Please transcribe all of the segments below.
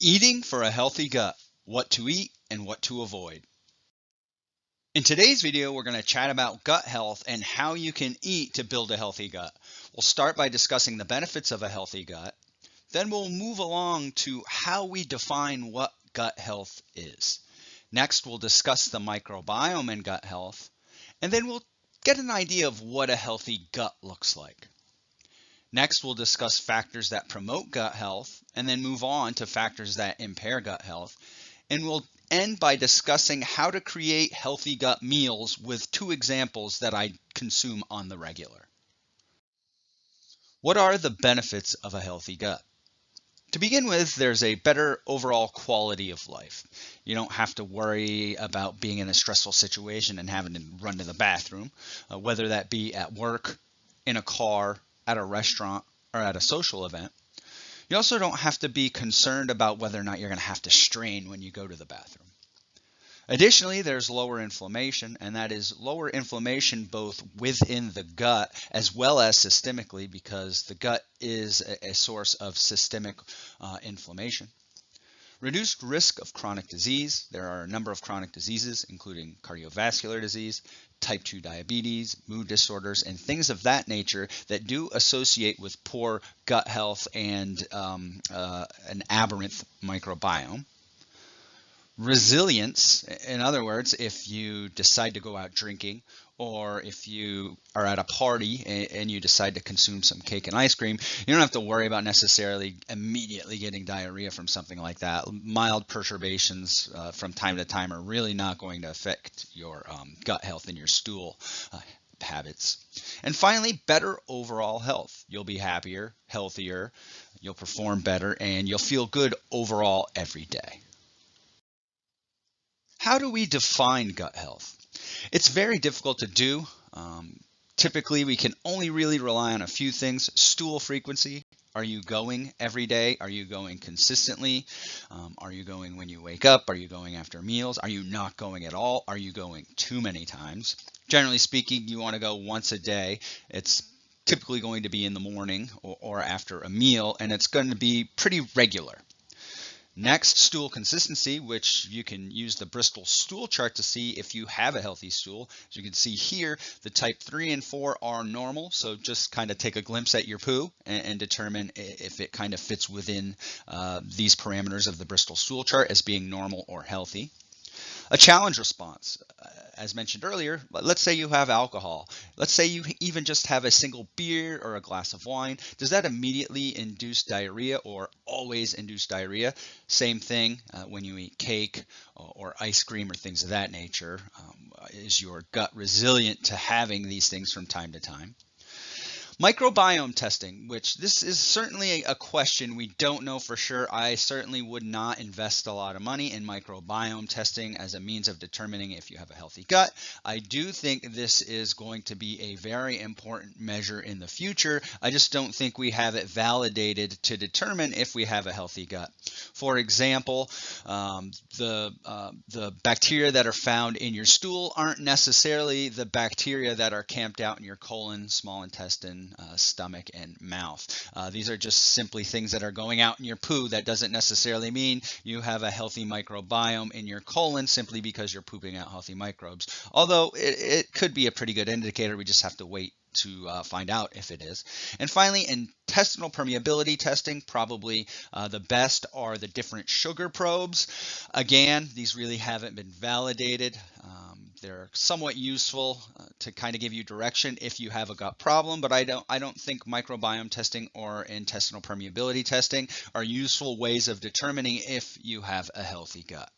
Eating for a healthy gut, what to eat and what to avoid. In today's video, we're going to chat about gut health and how you can eat to build a healthy gut. We'll start by discussing the benefits of a healthy gut. Then we'll move along to how we define what gut health is. Next, we'll discuss the microbiome and gut health. And then we'll get an idea of what a healthy gut looks like. Next, we'll discuss factors that promote gut health and then move on to factors that impair gut health. And we'll end by discussing how to create healthy gut meals with two examples that I consume on the regular. What are the benefits of a healthy gut? To begin with, there's a better overall quality of life. You don't have to worry about being in a stressful situation and having to run to the bathroom, whether that be at work, in a car, at a restaurant, or at a social event. You also don't have to be concerned about whether or not you're going to have to strain when you go to the bathroom. Additionally, there's lower inflammation, and that is lower inflammation both within the gut as well as systemically, because the gut is a source of systemic inflammation. Reduced risk of chronic disease. There are a number of chronic diseases, including cardiovascular disease, type 2 diabetes, mood disorders, and things of that nature that do associate with poor gut health and an aberrant microbiome. Resilience, in other words, if you decide to go out drinking, or if you are at a party and you decide to consume some cake and ice cream, you don't have to worry about necessarily immediately getting diarrhea from something like that. Mild perturbations from time to time are really not going to affect your gut health and your stool habits. And finally, better overall health. You'll be happier, healthier, you'll perform better, and you'll feel good overall every day. How do we define gut health? It's very difficult to do. Typically, we can only really rely on a few things. Stool frequency. Are you going every day? Are you going consistently? Are you going when you wake up? Are you going after meals? Are you not going at all? Are you going too many times? Generally speaking, you want to go once a day. It's typically going to be in the morning or after a meal, and it's going to be pretty regular. Next, stool consistency, which you can use the Bristol stool chart to see if you have a healthy stool. As you can see here, the type 3 and 4 are normal, so just kind of take a glimpse at your poo and determine if it kind of fits within these parameters of the Bristol stool chart as being normal or healthy. A challenge response, as mentioned earlier, let's say you have alcohol. Let's say you even just have a single beer or a glass of wine. Does that immediately induce diarrhea or always induce diarrhea? Same thing when you eat cake or ice cream or things of that nature. Is your gut resilient to having these things from time to time? Microbiome testing, which this is certainly a question we don't know for sure. I certainly would not invest a lot of money in microbiome testing as a means of determining if you have a healthy gut. I do think this is going to be a very important measure in the future. I just don't think we have it validated to determine if we have a healthy gut. For example, the bacteria that are found in your stool aren't necessarily the bacteria that are camped out in your colon, small intestine, stomach, and mouth. These are just simply things that are going out in your poo. That doesn't necessarily mean you have a healthy microbiome in your colon simply because you're pooping out healthy microbes. Although it could be a pretty good indicator. We just have to wait to find out if it is. And finally, intestinal permeability testing, probably the best are the different sugar probes. Again, these really haven't been validated. They're somewhat useful to kind of give you direction if you have a gut problem, but I don't think microbiome testing or intestinal permeability testing are useful ways of determining if you have a healthy gut.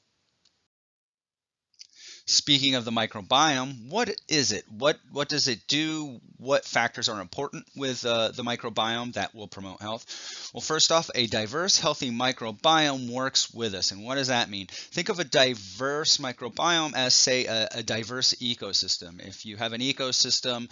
Speaking of the microbiome, what is it? What does it do? What factors are important with the microbiome that will promote health? Well, first off, a diverse, healthy microbiome works with us. And what does that mean? Think of a diverse microbiome as, say, a diverse ecosystem. If you have an ecosystem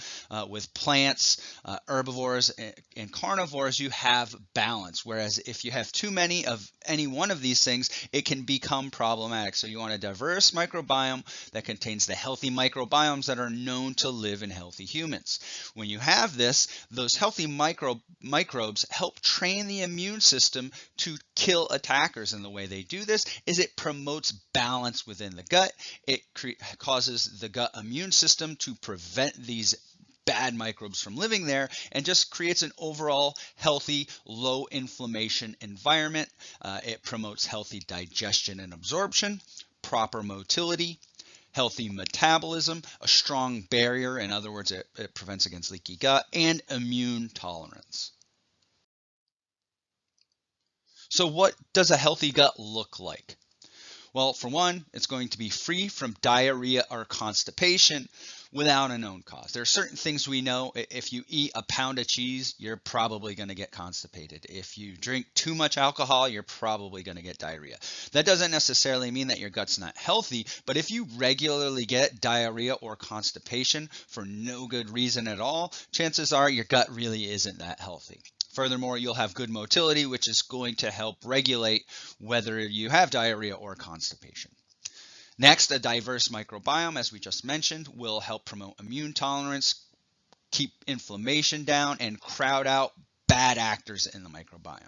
with plants, herbivores, and carnivores, you have balance. Whereas if you have too many of any one of these things, it can become problematic. So you want a diverse microbiome that contains the healthy microbiomes that are known to live in healthy humans. When you have this, those healthy microbes help train the immune system to kill attackers. And the way they do this is it promotes balance within the gut. It causes the gut immune system to prevent these bad microbes from living there, and just creates an overall healthy, low inflammation environment. It promotes healthy digestion and absorption, proper motility, healthy metabolism, a strong barrier, in other words, it prevents against leaky gut, and immune tolerance. So what does a healthy gut look like? Well, for one, it's going to be free from diarrhea or constipation without a known cause. There are certain things we know. If you eat a pound of cheese, you're probably going to get constipated. If you drink too much alcohol, you're probably going to get diarrhea. That doesn't necessarily mean that your gut's not healthy, but if you regularly get diarrhea or constipation for no good reason at all, chances are your gut really isn't that healthy. Furthermore, you'll have good motility, which is going to help regulate whether you have diarrhea or constipation. Next, a diverse microbiome, as we just mentioned, will help promote immune tolerance, keep inflammation down, and crowd out bad actors in the microbiome.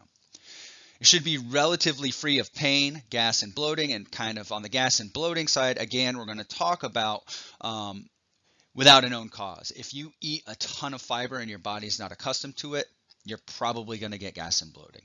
It should be relatively free of pain, gas, and bloating. And kind of on the gas and bloating side, again, we're going to talk about without a known cause. If you eat a ton of fiber and your body's not accustomed to it, you're probably going to get gas and bloating.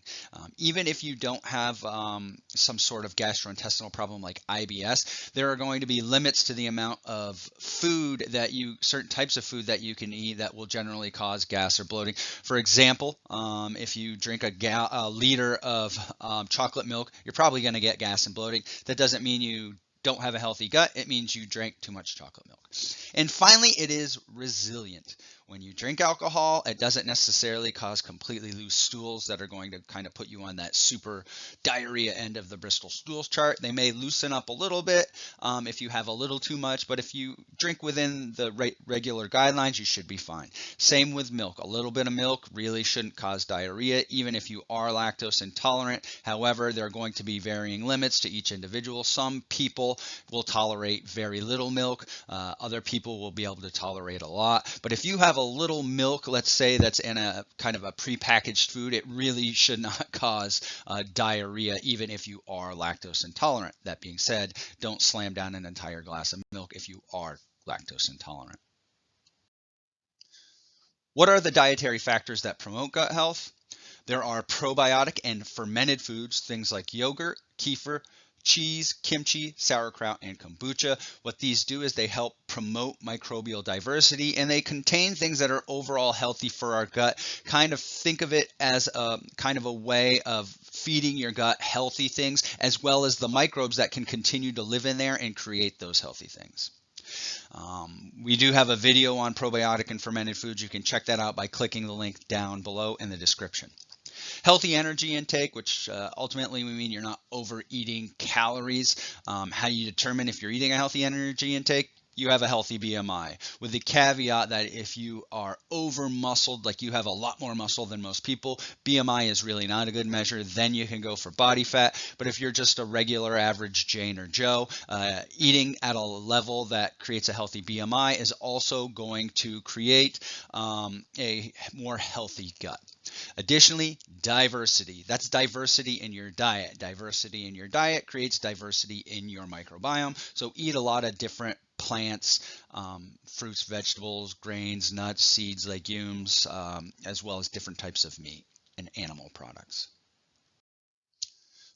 Even if you don't have some sort of gastrointestinal problem like IBS, there are going to be limits to the amount of food that certain types of food that you can eat that will generally cause gas or bloating. For example, if you drink a liter of chocolate milk, you're probably going to get gas and bloating. That doesn't mean you don't have a healthy gut. It means you drank too much chocolate milk. And finally, it is resilient. When you drink alcohol, it doesn't necessarily cause completely loose stools that are going to kind of put you on that super diarrhea end of the Bristol stools chart. They may loosen up a little bit if you have a little too much, but if you drink within the regular guidelines, you should be fine. Same with milk. A little bit of milk really shouldn't cause diarrhea, even if you are lactose intolerant. However, there are going to be varying limits to each individual. Some people will tolerate very little milk. Other people will be able to tolerate a lot. But if you have a little milk, let's say, that's in a kind of a prepackaged food, it really should not cause diarrhea, even if you are lactose intolerant. That being said, don't slam down an entire glass of milk if you are lactose intolerant. What are the dietary factors that promote gut health? There are probiotic and fermented foods, things like yogurt, kefir, cheese, kimchi, sauerkraut, and kombucha. What these do is they help promote microbial diversity, and they contain things that are overall healthy for our gut. Kind of think of it as a kind of a way of feeding your gut healthy things, as well as the microbes that can continue to live in there and create those healthy things. We do have a video on probiotic and fermented foods. You can check that out by clicking the link down below in the description. Healthy energy intake, which ultimately we mean you're not overeating calories. How do you determine if you're eating a healthy energy intake? You have a healthy BMI, with the caveat that if you are over muscled, like you have a lot more muscle than most people, BMI is really not a good measure. Then you can go for body fat. But if you're just a regular average Jane or Joe, eating at a level that creates a healthy BMI is also going to create a more healthy gut. Additionally, diversity. That's diversity in your diet. Diversity in your diet creates diversity in your microbiome. So eat a lot of different plants, fruits, vegetables, grains, nuts, seeds, legumes, as well as different types of meat and animal products.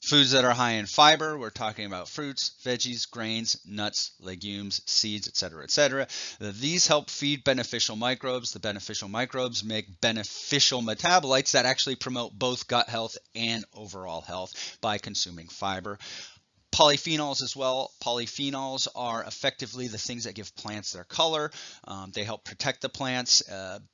Foods that are high in fiber, we're talking about fruits, veggies, grains, nuts, legumes, seeds, etc., etc. These help feed beneficial microbes. The beneficial microbes make beneficial metabolites that actually promote both gut health and overall health by consuming fiber. Polyphenols as well. Polyphenols are effectively the things that give plants their color. They help protect the plants,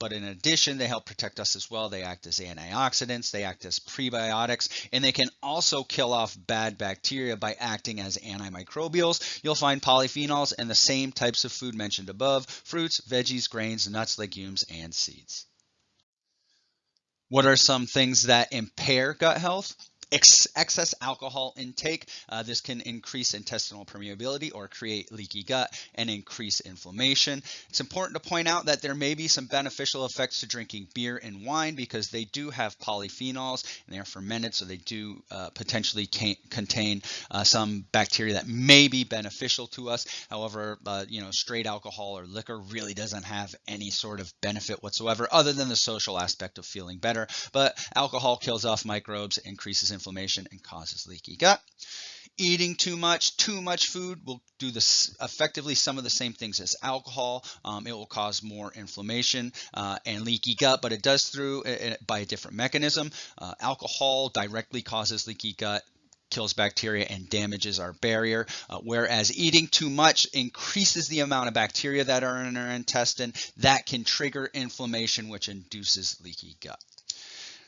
but in addition, they help protect us as well. They act as antioxidants, they act as prebiotics, and they can also kill off bad bacteria by acting as antimicrobials. You'll find polyphenols in the same types of food mentioned above: fruits, veggies, grains, nuts, legumes, and seeds. What are some things that impair gut health? Excess alcohol intake. This can increase intestinal permeability or create leaky gut and increase inflammation. It's important to point out that there may be some beneficial effects to drinking beer and wine because they do have polyphenols and they are fermented, so they do potentially contain some bacteria that may be beneficial to us. However, straight alcohol or liquor really doesn't have any sort of benefit whatsoever other than the social aspect of feeling better. But alcohol kills off microbes, increases inflammation, and causes leaky gut. Eating too much food will do this effectively some of the same things as alcohol. It will cause more inflammation and leaky gut, but it does through by a different mechanism. Alcohol directly causes leaky gut, kills bacteria, and damages our barrier, whereas eating too much increases the amount of bacteria that are in our intestine. That can trigger inflammation, which induces leaky gut.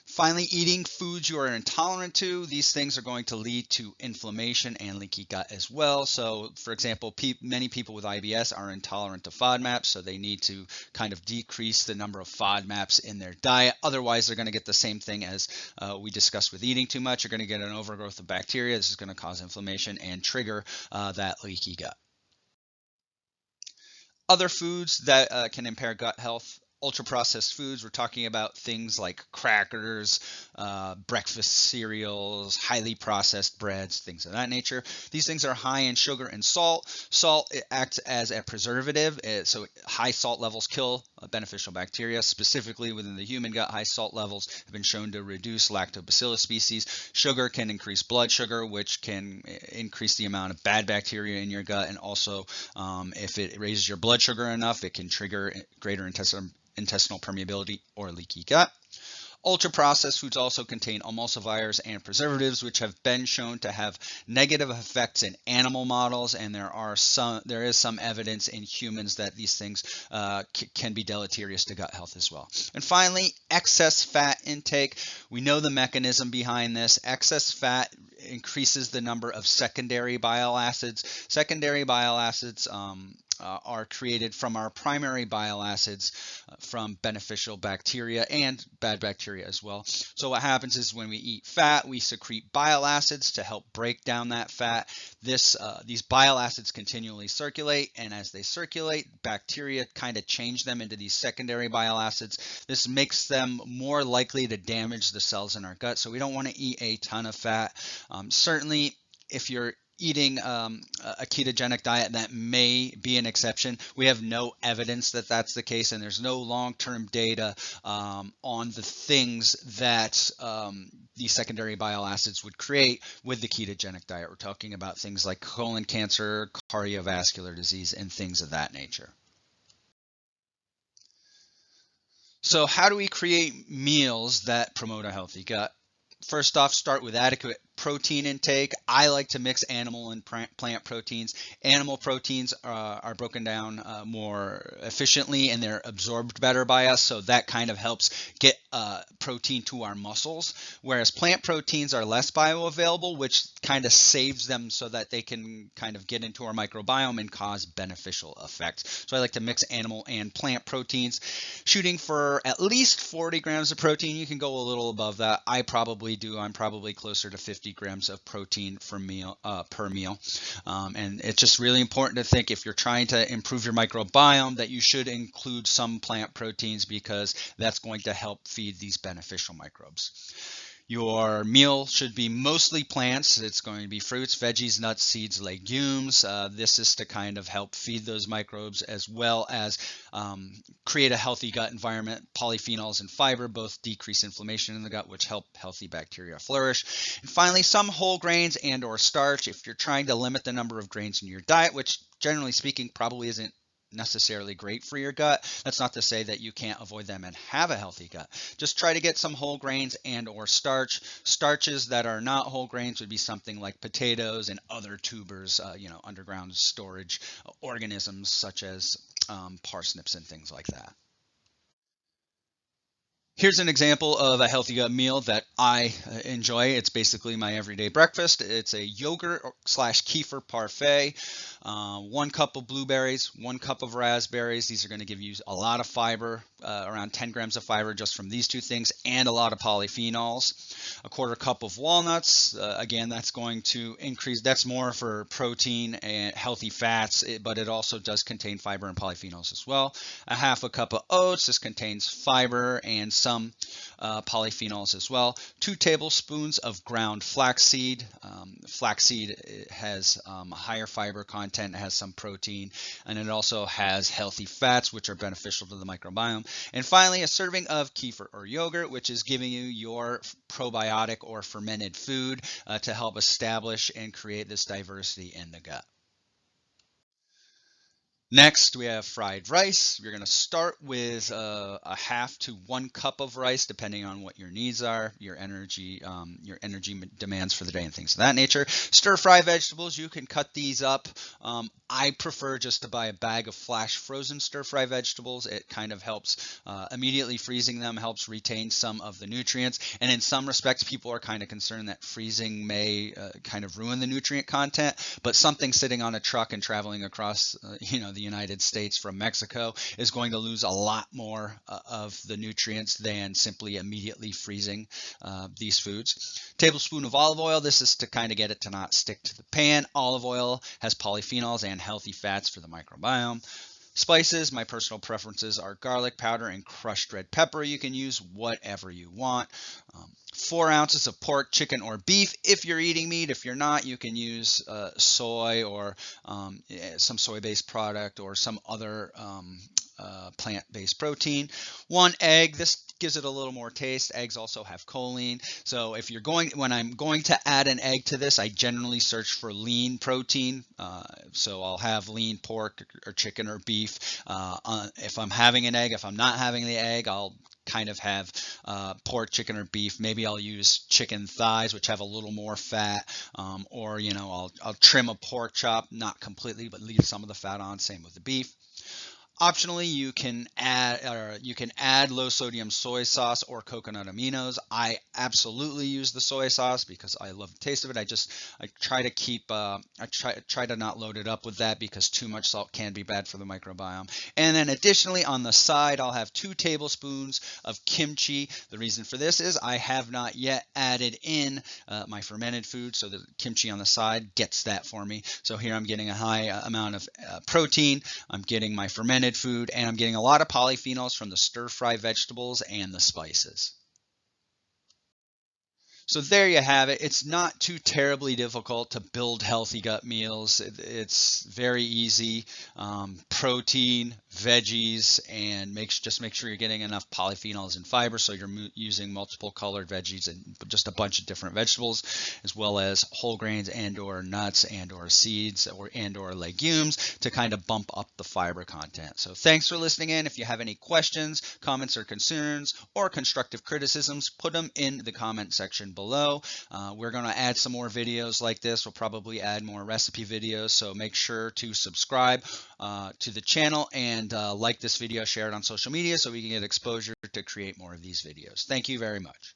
Finally, eating foods you are intolerant to, these things are going to lead to inflammation and leaky gut as well. So, for example, many people with IBS are intolerant to FODMAPs, so they need to kind of decrease the number of FODMAPs in their diet. Otherwise, they're going to get the same thing as we discussed with eating too much. You're going to get an overgrowth of bacteria. This is going to cause inflammation and trigger that leaky gut. Other foods that can impair gut health. Ultra-processed foods, we're talking about things like crackers, breakfast cereals, highly processed breads, things of that nature. These things are high in sugar and salt. Salt, it acts as a preservative, so high salt levels kill beneficial bacteria. Specifically within the human gut, high salt levels have been shown to reduce lactobacillus species. Sugar can increase blood sugar, which can increase the amount of bad bacteria in your gut, and also if it raises your blood sugar enough, it can trigger greater intestinal permeability or leaky gut. Ultra-processed foods also contain emulsifiers and preservatives, which have been shown to have negative effects in animal models, and there is some evidence in humans that these things can be deleterious to gut health as well. And finally, excess fat intake. We know the mechanism behind this. Excess fat increases the number of secondary bile acids. Secondary bile acids are created from our primary bile acids from beneficial bacteria and bad bacteria as well. So what happens is when we eat fat, we secrete bile acids to help break down that fat. These bile acids continually circulate, and as they circulate, bacteria kind of change them into these secondary bile acids. This makes them more likely to damage the cells in our gut, so we don't want to eat a ton of fat. Certainly, if you're eating a ketogenic diet, that may be an exception. We have no evidence that that's the case, and there's no long-term data on the things that these secondary bile acids would create with the ketogenic diet. We're talking about things like colon cancer, cardiovascular disease, and things of that nature. So how do we create meals that promote a healthy gut? First off, start with adequate protein intake. I like to mix animal and plant proteins. Animal proteins are broken down more efficiently, and they're absorbed better by us, so that kind of helps get protein to our muscles, whereas plant proteins are less bioavailable, which kind of saves them so that they can kind of get into our microbiome and cause beneficial effects. So I like to mix animal and plant proteins, shooting for at least 40 grams of protein. You can go a little above that. I'm probably closer to 50 grams of protein per meal. And it's just really important to think, if you're trying to improve your microbiome, that you should include some plant proteins, because that's going to help feed these beneficial microbes. Your meal should be mostly plants. It's going to be fruits, veggies, nuts, seeds, legumes. This is to kind of help feed those microbes, as well as create a healthy gut environment. Polyphenols and fiber both decrease inflammation in the gut, which help healthy bacteria flourish. And finally, some whole grains and or starch. If you're trying to limit the number of grains in your diet, which generally speaking probably isn't necessarily great for your gut, that's not to say that you can't avoid them and have a healthy gut. Just try to get some whole grains and or starch. Starches that are not whole grains would be something like potatoes and other tubers, underground storage organisms such as parsnips and things like that. Here's an example of a healthy gut meal that I enjoy. It's basically my everyday breakfast. It's a yogurt / kefir parfait, 1 cup of blueberries, 1 cup of raspberries. These are going to give you a lot of fiber, around 10 grams of fiber just from these two things, and a lot of polyphenols. A quarter cup of walnuts, again, that's going to increase, that's more for protein and healthy fats, but it also does contain fiber and polyphenols as well. A half a cup of oats, this contains fiber and some polyphenols as well. 2 tablespoons of ground flaxseed. Flaxseed has a higher fiber content, has some protein, and it also has healthy fats, which are beneficial to the microbiome. And finally, a serving of kefir or yogurt, which is giving you your probiotic or fermented food to help establish and create this diversity in the gut. Next, we have fried rice. You're going to start with a half to 1 cup of rice, depending on what your needs are, your energy demands for the day and things of that nature. Stir fry vegetables, you can cut these up. I prefer just to buy a bag of flash frozen stir fry vegetables. It kind of helps, immediately freezing them helps retain some of the nutrients. And in some respects, people are kind of concerned that freezing may kind of ruin the nutrient content, but something sitting on a truck and traveling across, the United States from Mexico is going to lose a lot more of the nutrients than simply immediately freezing these foods. Tablespoon of olive oil. This is to kind of get it to not stick to the pan. Olive oil has polyphenols and healthy fats for the microbiome. Spices, my personal preferences are garlic powder and crushed red pepper. You can use whatever you want. 4 ounces of pork, chicken, or beef if you're eating meat. If you're not, you can use soy or some soy-based product or some other plant-based protein. 1 egg. This gives it a little more taste. Eggs also have choline. So if you're when I'm going to add an egg to this, I generally search for lean protein. So I'll have lean pork or chicken or beef. If I'm having an egg, if I'm not having the egg, I'll kind of have pork, chicken, or beef. Maybe I'll use chicken thighs, which have a little more fat, or I'll trim a pork chop, not completely, but leave some of the fat on. Same with the beef. Optionally, you can add low sodium soy sauce or coconut aminos. I absolutely use the soy sauce because I love the taste of it. I try to keep try to not load it up with that because too much salt can be bad for the microbiome. And then additionally, on the side, I'll have 2 tablespoons of kimchi. The reason for this is I have not yet added in my fermented food, so the kimchi on the side gets that for me. So here I'm getting a high amount of protein. I'm getting my fermented food, and I'm getting a lot of polyphenols from the stir-fry vegetables and the spices. So there you have it. It's not too terribly difficult to build healthy gut meals. It's very easy. Protein, veggies, and just make sure you're getting enough polyphenols and fiber, so you're using multiple colored veggies and just a bunch of different vegetables, as well as whole grains and or nuts and or seeds and or legumes to kind of bump up the fiber content. So thanks for listening in. If you have any questions, comments, or concerns, or constructive criticisms, put them in the comment section below. We're going to add some more videos like this. We'll probably add more recipe videos, so make sure to subscribe to the channel and like this video, share it on social media so we can get exposure to create more of these videos. Thank you very much.